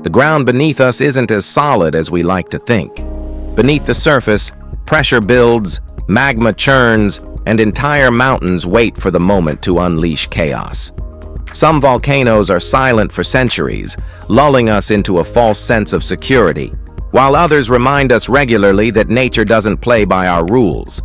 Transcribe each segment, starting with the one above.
The ground beneath us isn't as solid as we like to think. Beneath the surface, pressure builds, magma churns, and entire mountains wait for the moment to unleash chaos. Some volcanoes are silent for centuries, lulling us into a false sense of security, while others remind us regularly that nature doesn't play by our rules.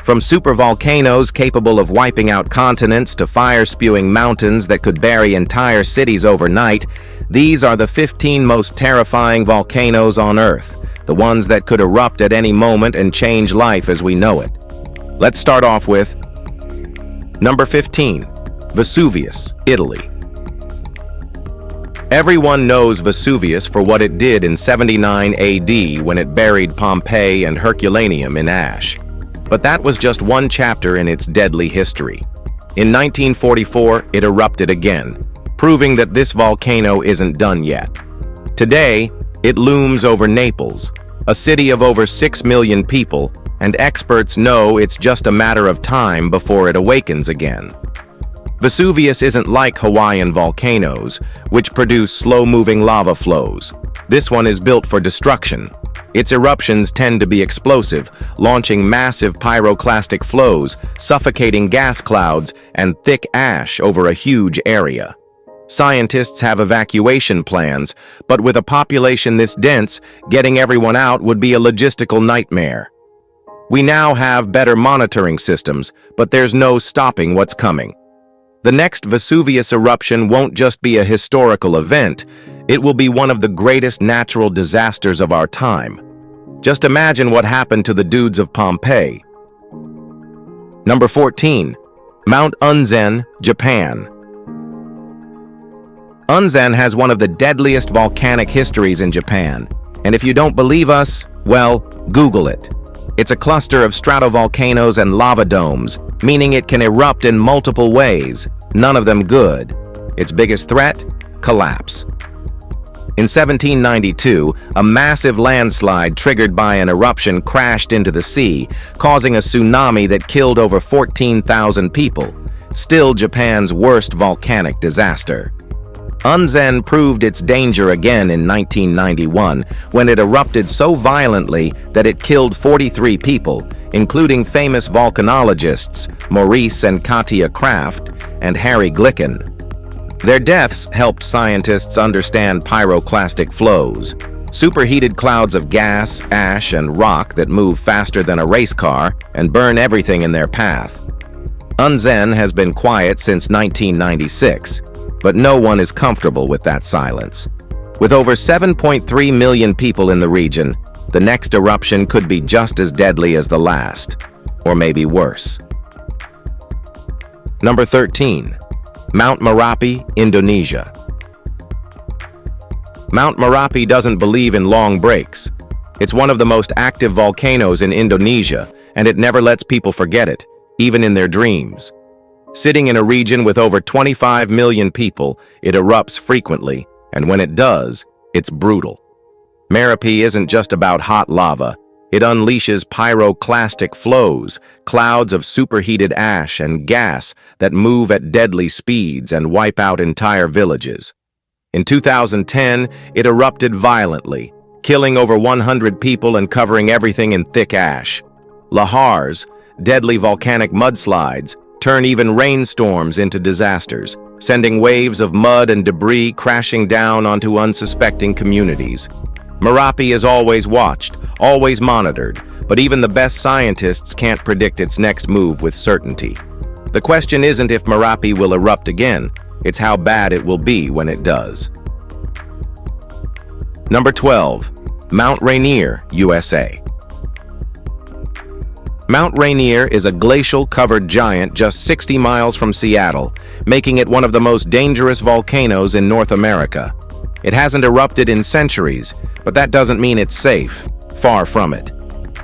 From supervolcanoes capable of wiping out continents to fire-spewing mountains that could bury entire cities overnight, these are the 15 most terrifying volcanoes on Earth, the ones that could erupt at any moment and change life as we know it. Let's start off with number 15, Vesuvius, Italy. Everyone knows Vesuvius for what it did in 79 AD when it buried Pompeii and Herculaneum in ash. But that was just one chapter in its deadly history. In 1944, it erupted again, proving that this volcano isn't done yet. Today, it looms over Naples, a city of over 6 million people, and experts know it's just a matter of time before it awakens again. Vesuvius isn't like Hawaiian volcanoes, which produce slow-moving lava flows. This one is built for destruction. Its eruptions tend to be explosive, launching massive pyroclastic flows, suffocating gas clouds, and thick ash over a huge area. Scientists have evacuation plans, but with a population this dense, getting everyone out would be a logistical nightmare. We now have better monitoring systems, but there's no stopping what's coming. The next Vesuvius eruption won't just be a historical event, it will be one of the greatest natural disasters of our time. Just imagine what happened to the dudes of Pompeii. Number 14, Mount Unzen, Japan. Unzen has one of the deadliest volcanic histories in Japan, and if you don't believe us, well, Google it. It's a cluster of stratovolcanoes and lava domes, meaning it can erupt in multiple ways, none of them good. Its biggest threat? Collapse. In 1792, a massive landslide triggered by an eruption crashed into the sea, causing a tsunami that killed over 14,000 people, still Japan's worst volcanic disaster. Unzen proved its danger again in 1991 when it erupted so violently that it killed 43 people, including famous volcanologists Maurice and Katia Kraft and Harry Glicken. Their deaths helped scientists understand pyroclastic flows, superheated clouds of gas, ash, and rock that move faster than a race car and burn everything in their path. Unzen has been quiet since 1996. But no one is comfortable with that silence. With over 7.3 million people in the region, the next eruption could be just as deadly as the last, or maybe worse. Number 13, Mount Merapi, Indonesia. Mount Merapi doesn't believe in long breaks. It's one of the most active volcanoes in Indonesia, and it never lets people forget it, even in their dreams. Sitting in a region with over 25 million people, it erupts frequently, and when it does, it's brutal. Merapi isn't just about hot lava. It unleashes pyroclastic flows, clouds of superheated ash and gas that move at deadly speeds and wipe out entire villages. In 2010, it erupted violently, killing over 100 people and covering everything in thick ash. Lahars, deadly volcanic mudslides, turn even rainstorms into disasters, sending waves of mud and debris crashing down onto unsuspecting communities. Merapi is always watched, always monitored, but even the best scientists can't predict its next move with certainty. The question isn't if Merapi will erupt again, it's how bad it will be when it does. Number 12, Mount Rainier, USA. Mount Rainier is a glacial-covered giant just 60 miles from Seattle, making it one of the most dangerous volcanoes in North America. It hasn't erupted in centuries, but that doesn't mean it's safe. Far from it.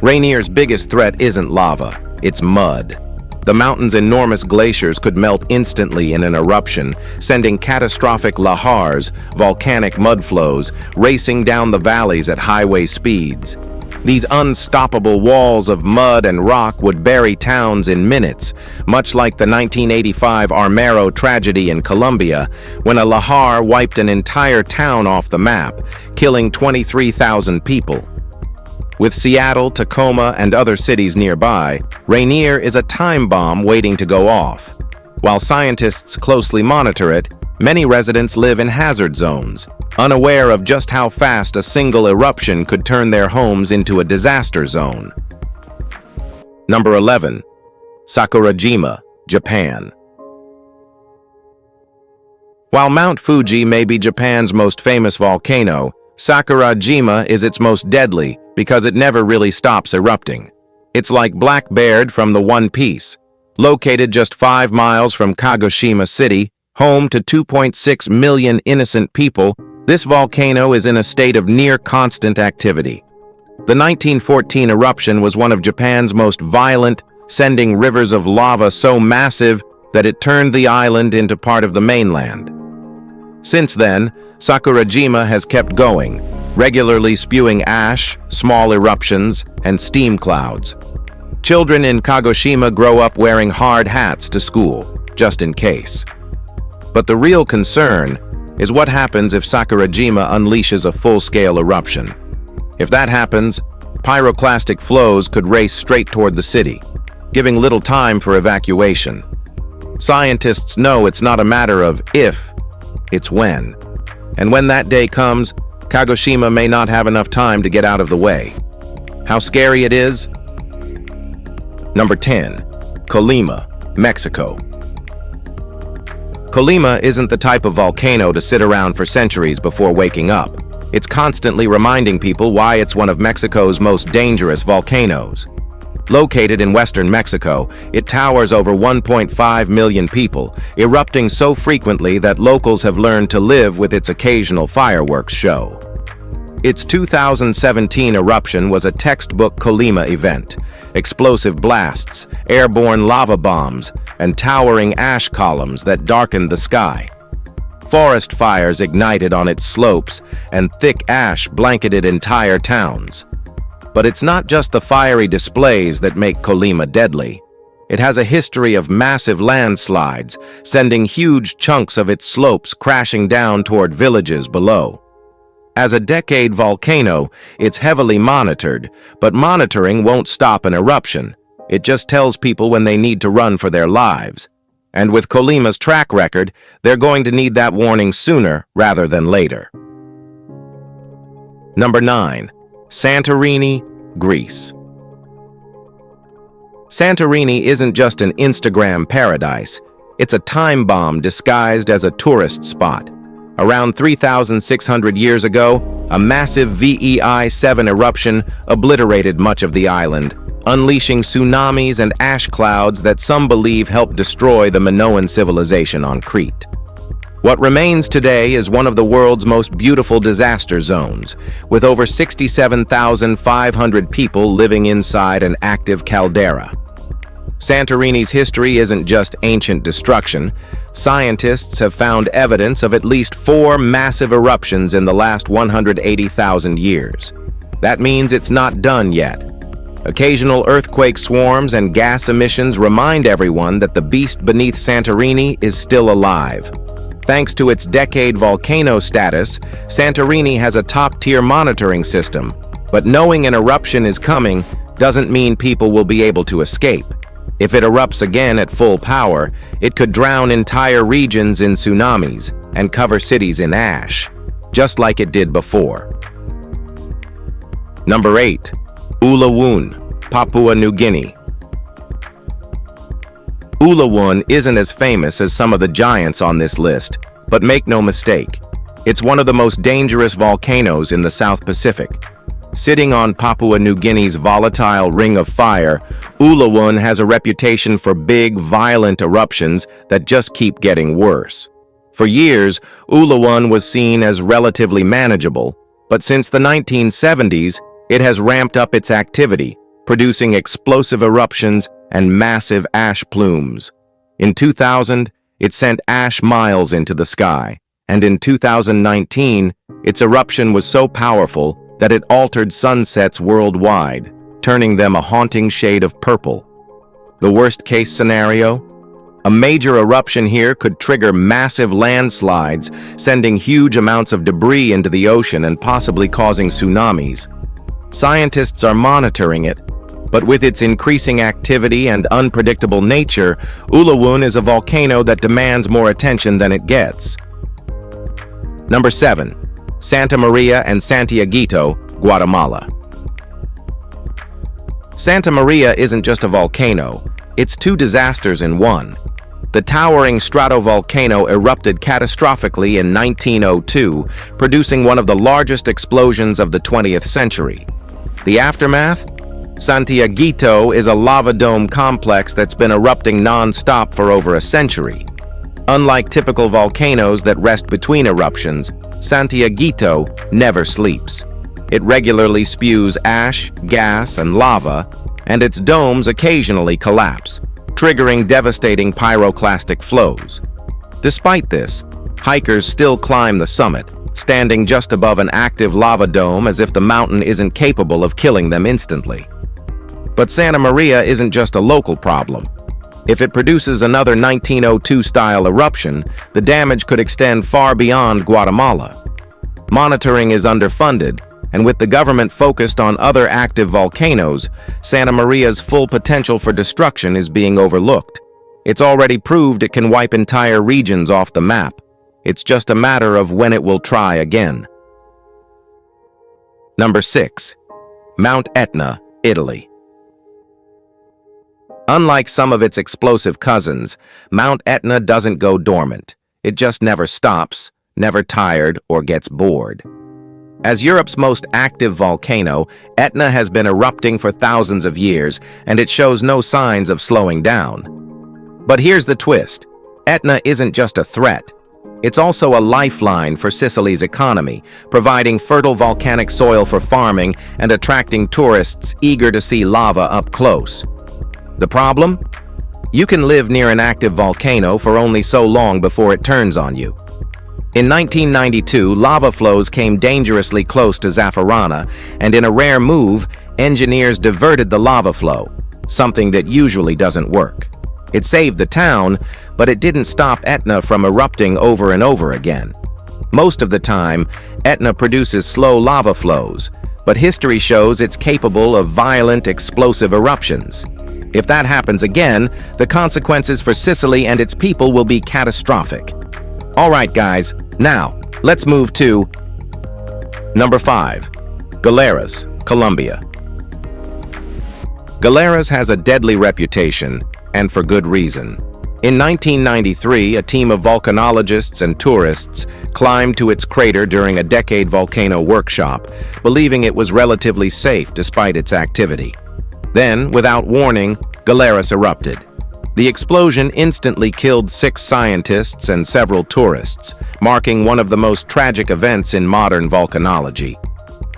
Rainier's biggest threat isn't lava, it's mud. The mountain's enormous glaciers could melt instantly in an eruption, sending catastrophic lahars, volcanic mud flows, racing down the valleys at highway speeds. These unstoppable walls of mud and rock would bury towns in minutes, much like the 1985 Armero tragedy in Colombia, when a lahar wiped an entire town off the map, killing 23,000 people. With Seattle, Tacoma, and other cities nearby, Rainier is a time bomb waiting to go off. While scientists closely monitor it, many residents live in hazard zones, unaware of just how fast a single eruption could turn their homes into a disaster zone. Number 11. Sakurajima, Japan. While Mount Fuji may be Japan's most famous volcano, Sakurajima is its most deadly because it never really stops erupting. It's like Blackbeard from the One Piece. Located just 5 miles from Kagoshima City, home to 2.6 million innocent people, this volcano is in a state of near-constant activity. The 1914 eruption was one of Japan's most violent, sending rivers of lava so massive that it turned the island into part of the mainland. Since then, Sakurajima has kept going, regularly spewing ash, small eruptions, and steam clouds. Children in Kagoshima grow up wearing hard hats to school, just in case. But the real concern is what happens if Sakurajima unleashes a full-scale eruption. If that happens, pyroclastic flows could race straight toward the city, giving little time for evacuation. Scientists know it's not a matter of if, it's when. And when that day comes, Kagoshima may not have enough time to get out of the way. How scary it is? Number 10. Colima, Mexico. Colima isn't the type of volcano to sit around for centuries before waking up. It's constantly reminding people why it's one of Mexico's most dangerous volcanoes. Located in western Mexico, it towers over 1.5 million people, erupting so frequently that locals have learned to live with its occasional fireworks show. Its 2017 eruption was a textbook Colima event. Explosive blasts, airborne lava bombs, and towering ash columns that darkened the sky. Forest fires ignited on its slopes, and thick ash blanketed entire towns. But it's not just the fiery displays that make Colima deadly. It has a history of massive landslides, sending huge chunks of its slopes crashing down toward villages below. As a decade volcano, it's heavily monitored, but monitoring won't stop an eruption. It just tells people when they need to run for their lives. And with Colima's track record, they're going to need that warning sooner rather than later. Number 9. Santorini, Greece. Santorini isn't just an Instagram paradise. It's a time bomb disguised as a tourist spot. Around 3,600 years ago, a massive VEI-7 eruption obliterated much of the island, unleashing tsunamis and ash clouds that some believe helped destroy the Minoan civilization on Crete. What remains today is one of the world's most beautiful disaster zones, with over 67,500 people living inside an active caldera. Santorini's history isn't just ancient destruction. Scientists have found evidence of at least 4 massive eruptions in the last 180,000 years. That means it's not done yet. Occasional earthquake swarms and gas emissions remind everyone that the beast beneath Santorini is still alive. Thanks to its decade volcano status, Santorini has a top-tier monitoring system, but knowing an eruption is coming doesn't mean people will be able to escape. If it erupts again at full power, it could drown entire regions in tsunamis and cover cities in ash, just like it did before. Number 8. Ulawun, Papua New Guinea. Ulawun isn't as famous as some of the giants on this list, but make no mistake, it's one of the most dangerous volcanoes in the South Pacific. Sitting on Papua New Guinea's volatile ring of fire, Ulawun has a reputation for big, violent eruptions that just keep getting worse. For years, Ulawun was seen as relatively manageable, but since the 1970s, it has ramped up its activity, producing explosive eruptions and massive ash plumes. In 2000, it sent ash miles into the sky, and in 2019, its eruption was so powerful that it altered sunsets worldwide, turning them a haunting shade of purple. The worst-case scenario? A major eruption here could trigger massive landslides, sending huge amounts of debris into the ocean and possibly causing tsunamis. Scientists are monitoring it, but with its increasing activity and unpredictable nature, Ulawun is a volcano that demands more attention than it gets. Number 7. Santa Maria and Santiaguito, Guatemala. Santa Maria isn't just a volcano, it's two disasters in one. The towering stratovolcano erupted catastrophically in 1902, producing one of the largest explosions of the 20th century. The aftermath? Santiaguito is a lava dome complex that's been erupting non-stop for over a century. Unlike typical volcanoes that rest between eruptions, Santiaguito never sleeps. It regularly spews ash, gas, and lava, and its domes occasionally collapse, triggering devastating pyroclastic flows. Despite this, hikers still climb the summit, standing just above an active lava dome as if the mountain isn't capable of killing them instantly. But Santa Maria isn't just a local problem. If it produces another 1902-style eruption, the damage could extend far beyond Guatemala. Monitoring is underfunded, and with the government focused on other active volcanoes, Santa Maria's full potential for destruction is being overlooked. It's already proved it can wipe entire regions off the map. It's just a matter of when it will try again. Number 6. Mount Etna, Italy. Unlike some of its explosive cousins, Mount Etna doesn't go dormant. It just never stops, never tired, or gets bored. As Europe's most active volcano, Etna has been erupting for thousands of years, and it shows no signs of slowing down. But here's the twist. Etna isn't just a threat. It's also a lifeline for Sicily's economy, providing fertile volcanic soil for farming and attracting tourists eager to see lava up close. The problem? You can live near an active volcano for only so long before it turns on you. In 1992, lava flows came dangerously close to Zaffarana, and in a rare move, engineers diverted the lava flow, something that usually doesn't work. It saved the town, but it didn't stop Etna from erupting over and over again. Most of the time, Etna produces slow lava flows, but history shows it's capable of violent, explosive eruptions. If that happens again, the consequences for Sicily and its people will be catastrophic. All right, guys, now, let's move to number 5. Galeras, Colombia. Galeras has a deadly reputation, and for good reason. In 1993, a team of volcanologists and tourists climbed to its crater during a decade volcano workshop, believing it was relatively safe despite its activity. Then, without warning, Galeras erupted. The explosion instantly killed 6 scientists and several tourists, marking one of the most tragic events in modern volcanology.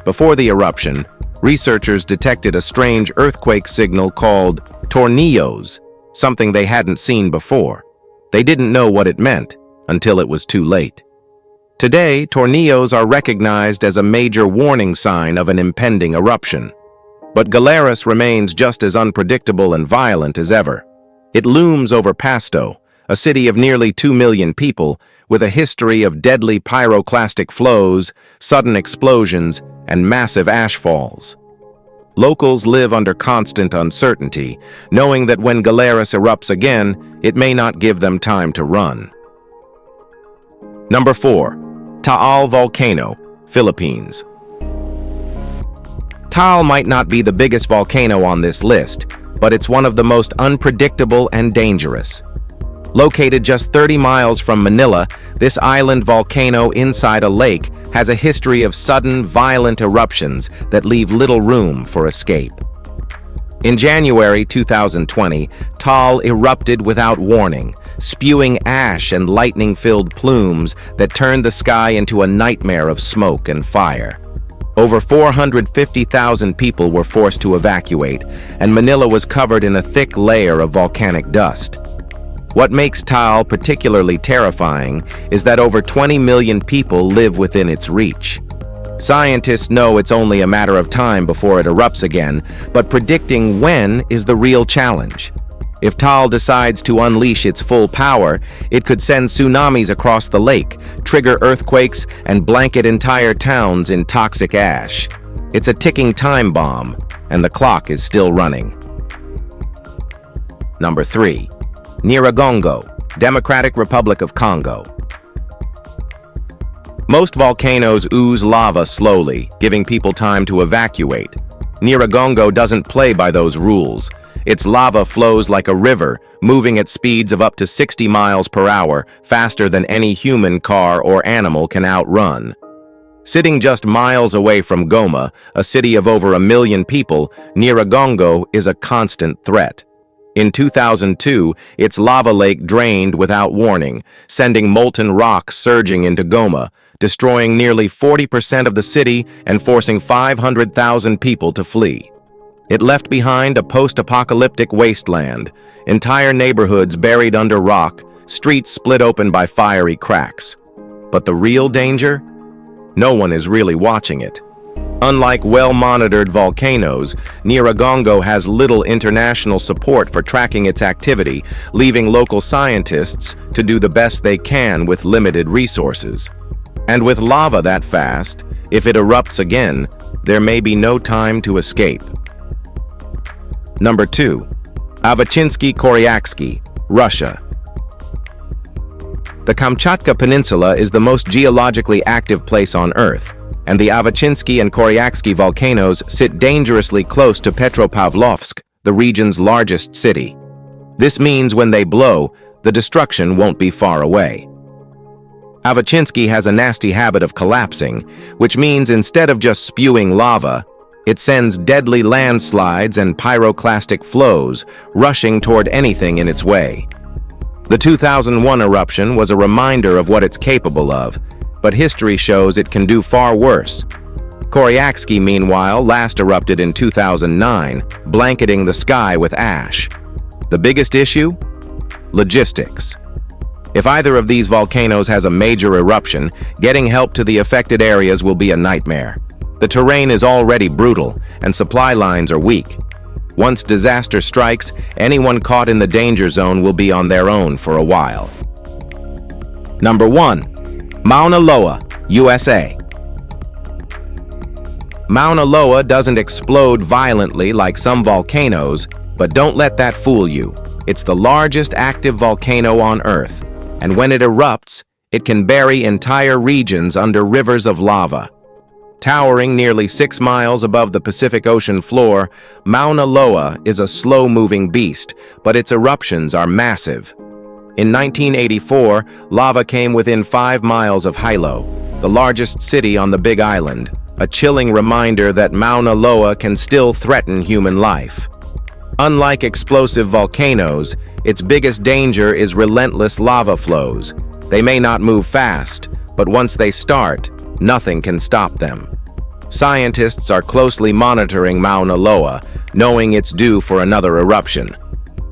Before the eruption, researchers detected a strange earthquake signal called tornillos, something they hadn't seen before. They didn't know what it meant until it was too late. Today, tornillos are recognized as a major warning sign of an impending eruption. But Galeras remains just as unpredictable and violent as ever. It looms over Pasto, a city of nearly 2 million people, with a history of deadly pyroclastic flows, sudden explosions, and massive ash falls. Locals live under constant uncertainty, knowing that when Galeras erupts again, it may not give them time to run. Number 4. Taal Volcano, Philippines. Taal might not be the biggest volcano on this list, but it's one of the most unpredictable and dangerous. Located just 30 miles from Manila, this island volcano inside a lake has a history of sudden, violent eruptions that leave little room for escape. In January 2020, Taal erupted without warning, spewing ash and lightning-filled plumes that turned the sky into a nightmare of smoke and fire. Over 450,000 people were forced to evacuate, and Manila was covered in a thick layer of volcanic dust. What makes Taal particularly terrifying is that over 20 million people live within its reach. Scientists know it's only a matter of time before it erupts again, but predicting when is the real challenge. If Tal decides to unleash its full power, it could send tsunamis across the lake, trigger earthquakes, and blanket entire towns in toxic ash. It's a ticking time bomb, and the clock is still running. Number 3. Nyiragongo, Democratic Republic of Congo. Most volcanoes ooze lava slowly, giving people time to evacuate. Nyiragongo doesn't play by those rules. Its lava flows like a river, moving at speeds of up to 60 miles per hour, faster than any human, car, or animal can outrun. Sitting just miles away from Goma, a city of over 1 million people, Nyiragongo is a constant threat. In 2002, its lava lake drained without warning, sending molten rock surging into Goma, destroying nearly 40% of the city and forcing 500,000 people to flee. It left behind a post-apocalyptic wasteland, entire neighborhoods buried under rock, streets split open by fiery cracks. But the real danger? No one is really watching it. Unlike well-monitored volcanoes, Nyiragongo has little international support for tracking its activity, leaving local scientists to do the best they can with limited resources. And with lava that fast, if it erupts again, there may be no time to escape. Number 2. Avachinsky-Koryaksky, Russia. The Kamchatka Peninsula is the most geologically active place on Earth, and the Avachinsky and Koryaksky volcanoes sit dangerously close to Petropavlovsk, the region's largest city. This means when they blow, the destruction won't be far away. Avachinsky has a nasty habit of collapsing, which means instead of just spewing lava, it sends deadly landslides and pyroclastic flows, rushing toward anything in its way. The 2001 eruption was a reminder of what it's capable of, but history shows it can do far worse. Koryaksky, meanwhile, last erupted in 2009, blanketing the sky with ash. The biggest issue? Logistics. If either of these volcanoes has a major eruption, getting help to the affected areas will be a nightmare. The terrain is already brutal, and supply lines are weak. Once disaster strikes, anyone caught in the danger zone will be on their own for a while. Number 1. Mauna Loa, USA. Mauna Loa doesn't explode violently like some volcanoes, but don't let that fool you. It's the largest active volcano on Earth, and when it erupts, it can bury entire regions under rivers of lava. Towering nearly 6 miles above the Pacific Ocean floor, Mauna Loa is a slow-moving beast, but its eruptions are massive. In 1984, lava came within 5 miles of Hilo, the largest city on the Big Island, a chilling reminder that Mauna Loa can still threaten human life. Unlike explosive volcanoes, its biggest danger is relentless lava flows. They may not move fast, but once they start, nothing can stop them. Scientists are closely monitoring Mauna Loa, knowing it's due for another eruption.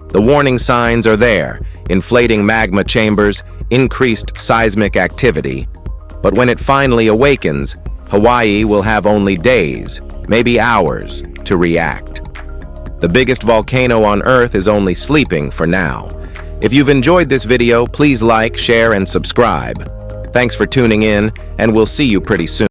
The warning signs are there: inflating magma chambers, increased seismic activity. But when it finally awakens, Hawaii will have only days, maybe hours, to react. The biggest volcano on Earth is only sleeping for now. If you've enjoyed this video, please like, share, and subscribe. Thanks for tuning in, and we'll see you pretty soon.